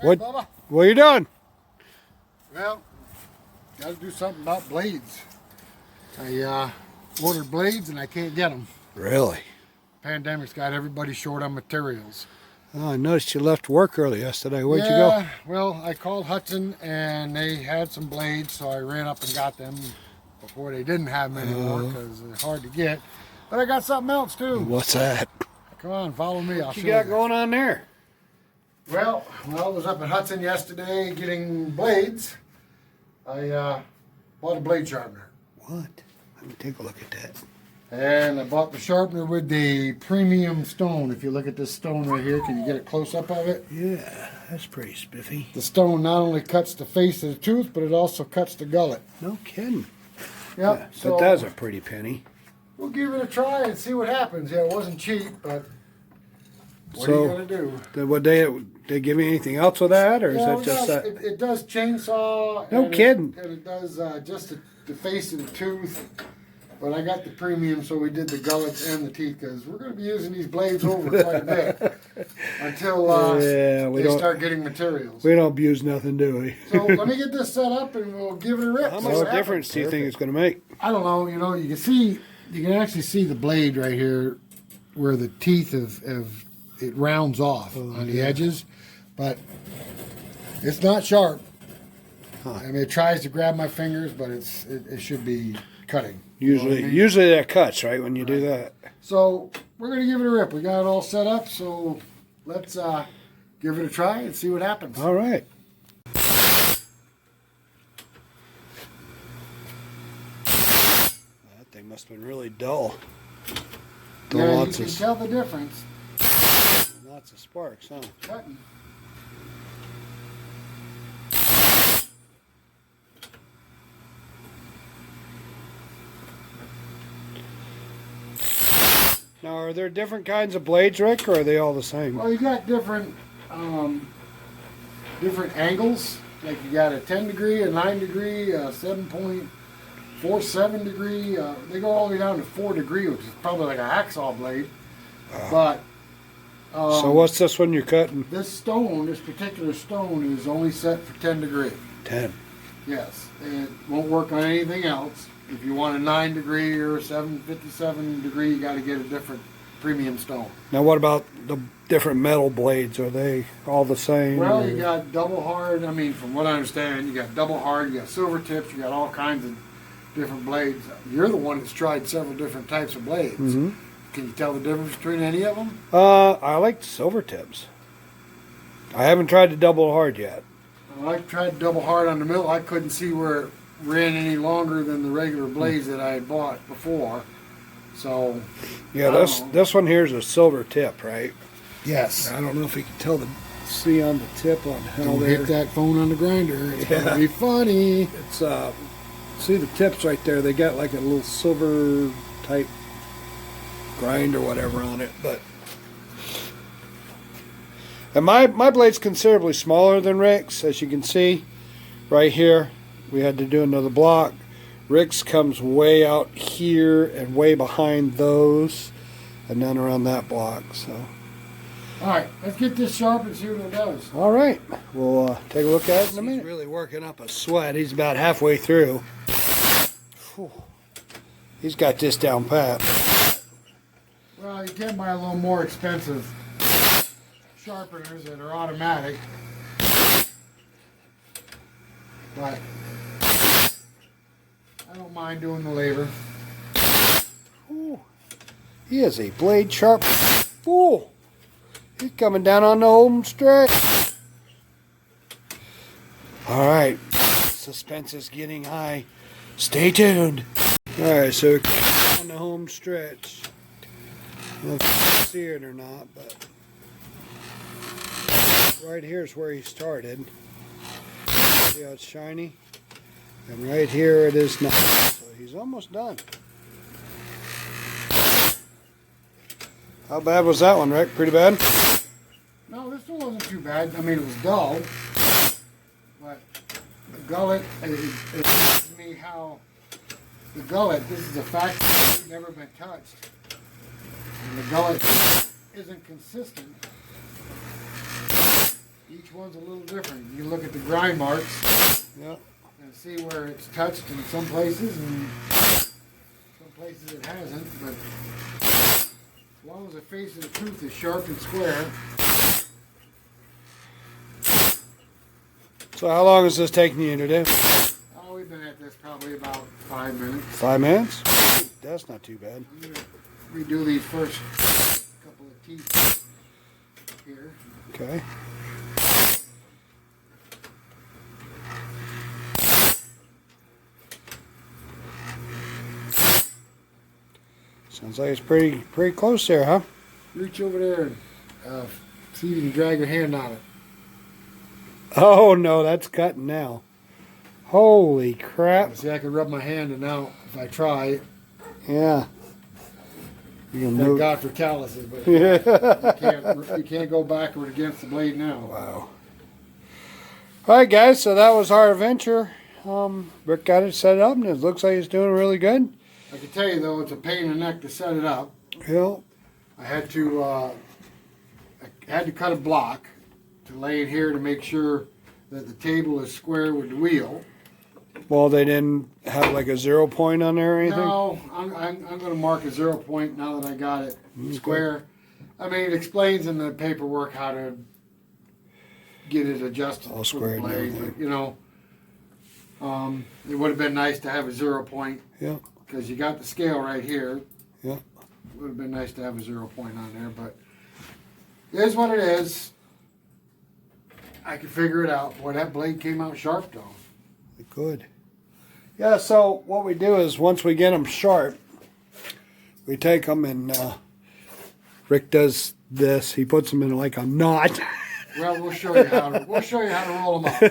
What? Hey, Bubba. What are you doing? Well, got to do something about blades. I ordered blades and I can't get them. Really? Pandemic's got everybody short on materials. Oh, I noticed you left work early yesterday. Where'd you go? Well, I called HUD-SON and they had some blades, so I ran up and got them before they didn't have them anymore because they're hard to get. But I got something else too. What's that? Come on, follow me. I'll What show you got going on there? Well, I was up at HUD-SON yesterday getting blades. I bought a blade sharpener. What? Let me take a look at that. And I bought the sharpener with the premium stone. If you look at this stone right here, can you get a close-up of it? Yeah, that's pretty spiffy. The stone not only cuts the face of the tooth, but it also cuts the gullet. No kidding. Yep. Yeah, So that's a pretty penny. we'll give it a try and see what happens. Yeah, it wasn't cheap, but what are you gonna do? Would they give you anything else with that, or is Yeah, that just that? it does chainsaw. No and kidding. And it does just the face of the tooth. But I got the premium, so we did the gullets and the teeth because we're going to be using these blades over quite a bit until they start getting materials. We don't abuse nothing, do we? So let me get this set up and we'll give it a rip. How much difference do you think it's going to make? I don't know. You know, you can actually see the blade right here where the teeth it rounds off on the edges, but it's not sharp. Huh. I mean, it tries to grab my fingers, but it should be cutting. Usually that cuts, right, when you do that. So we're going to give it a rip. We got it all set up, so let's give it a try and see what happens. All right. That thing must have been really dull. Yeah, you can tell the difference. Lots of sparks, huh? Cutting. Now, are there different kinds of blades, Rick, or are they all the same? Well, you got different angles. Like you got a 10 degree, a 9 degree, a 7.47 degree. They go all the way down to 4 degree, which is probably like a hacksaw blade. But so what's this one you're cutting? this particular stone is only set for 10 degree. 10. Yes, it won't work on anything else. If you want a 9 degree or a 757 degree, you got to get a different premium stone. Now, what about the different metal blades? Are they all the same? Well, you got double hard. I mean, from what I understand, you got double hard, you got silver tips, you got all kinds of different blades. You're the one that's tried several different types of blades. Mm-hmm. Can you tell the difference between any of them? I like silver tips. I haven't tried the double hard yet. Well, I tried double hard on the middle. I couldn't see where it ran any longer than the regular blades that I had bought before. So yeah, this one here is a silver tip, right? Yes. I don't know if you can see on the tip on how Don't they're. hit that phone on the grinder. It's gonna be funny. It's see the tips right there. They got like a little silver type grind or whatever on it, but. And my blade's considerably smaller than Rick's, as you can see right here. We had to do another block. Rick's comes way out here and way behind those, and then around that block. So, All right, let's get this sharp and see what it does. all right, we'll take a look at it in a minute. He's really working up a sweat. He's about halfway through. Whew. He's got this down pat. Well, you can buy a little more expensive sharpeners that are automatic, but I don't mind doing the labor. Ooh. He is a blade sharp. Ooh. He's coming down on the home stretch. All right, suspense is getting high. Stay tuned. All right, so on the home stretch. I don't know if you can see it or not, but right here is where he started. See how it's shiny? And right here it is now. So he's almost done. How bad was that one, Rick? Pretty bad? No, this one wasn't too bad. I mean, it was dull, but the gullet, it tells me how the gullet, this is a factory that's never been touched, and the gullet isn't consistent. Each one's a little different. You look at the grind marks. Yep. And see where it's touched in some places and some places it hasn't. But as long as the face of the tooth is sharp and square. So how long is this taking you to do? Oh, we've been at this probably about 5 minutes. 5 minutes? That's not too bad. I'm gonna redo these first couple of teeth here. Okay. Sounds like it's pretty close there, huh? Reach over there and see if you can drag your hand on it. Oh no, that's cutting now. Holy crap. See, I can rub my hand and now if I try. Yeah. You can Thank move. God for calluses, but you can't go backward against the blade now. Wow. Alright guys, so that was our adventure. Rick got it set up and it looks like it's doing really good. I can tell you though, it's a pain in the neck to set it up. Yeah. I had to cut a block to lay it here to make sure that the table is square with the wheel. Well, they didn't have like a 0 point on there or anything? No, I'm going to mark a 0 point now that I got it square. I mean, it explains in the paperwork how to get it adjusted All for the squared blade, but you know, it would have been nice to have a 0 point. Yeah. Because you got the scale right here. Yeah. It would have been nice to have a 0 point on there, but it is what it is. I can figure it out. Boy, that blade came out sharp though. Good. Yeah, so what we do is once we get them sharp, we take them and Rick does this. He puts them in like a knot. Well, we'll show you how to roll them up.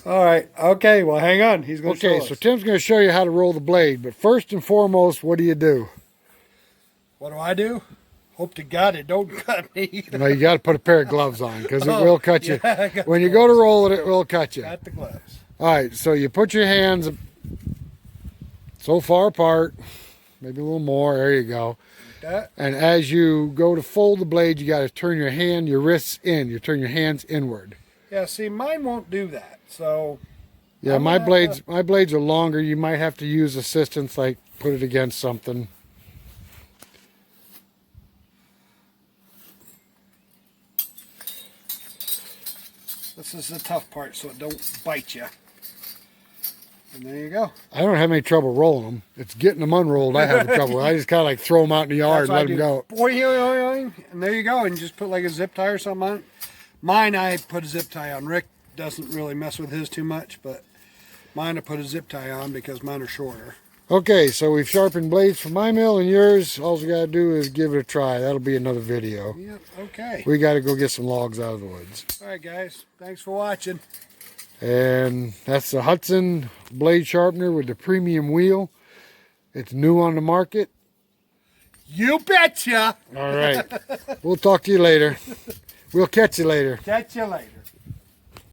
All right. Okay. Well, hang on. He's going to show us. Okay, so Tim's going to show you how to roll the blade. But first and foremost, what do? What do? Hope to God it don't cut me. No, you got to put a pair of gloves on because it will cut you. Yeah, when you go to roll it, it will cut you. Got the gloves. All right, so you put your hands so far apart, maybe a little more. There you go. Like that. And as you go to fold the blade, you got to turn your wrists in. You turn your hands inward. Yeah. See, mine won't do that. So. Yeah, my blades are longer. You might have to use assistance, like put it against something. This is the tough part, so it don't bite you. And there you go. I don't have any trouble rolling them. It's getting them unrolled I have trouble. I just kind of like throw them out in the yard and let them go. Boing, and there you go. And just put like a zip tie or something on it. Mine, I put a zip tie on. Rick doesn't really mess with his too much, but mine I put a zip tie on because mine are shorter. Okay, so we've sharpened blades for my mill and yours. All we got to do is give it a try. That'll be another video. Yep, okay. We got to go get some logs out of the woods. All right, guys. Thanks for watching. And that's the HUD-SON blade sharpener with the premium wheel. It's new on the market. You betcha. All right. We'll talk to you later. We'll catch you later. Catch you later.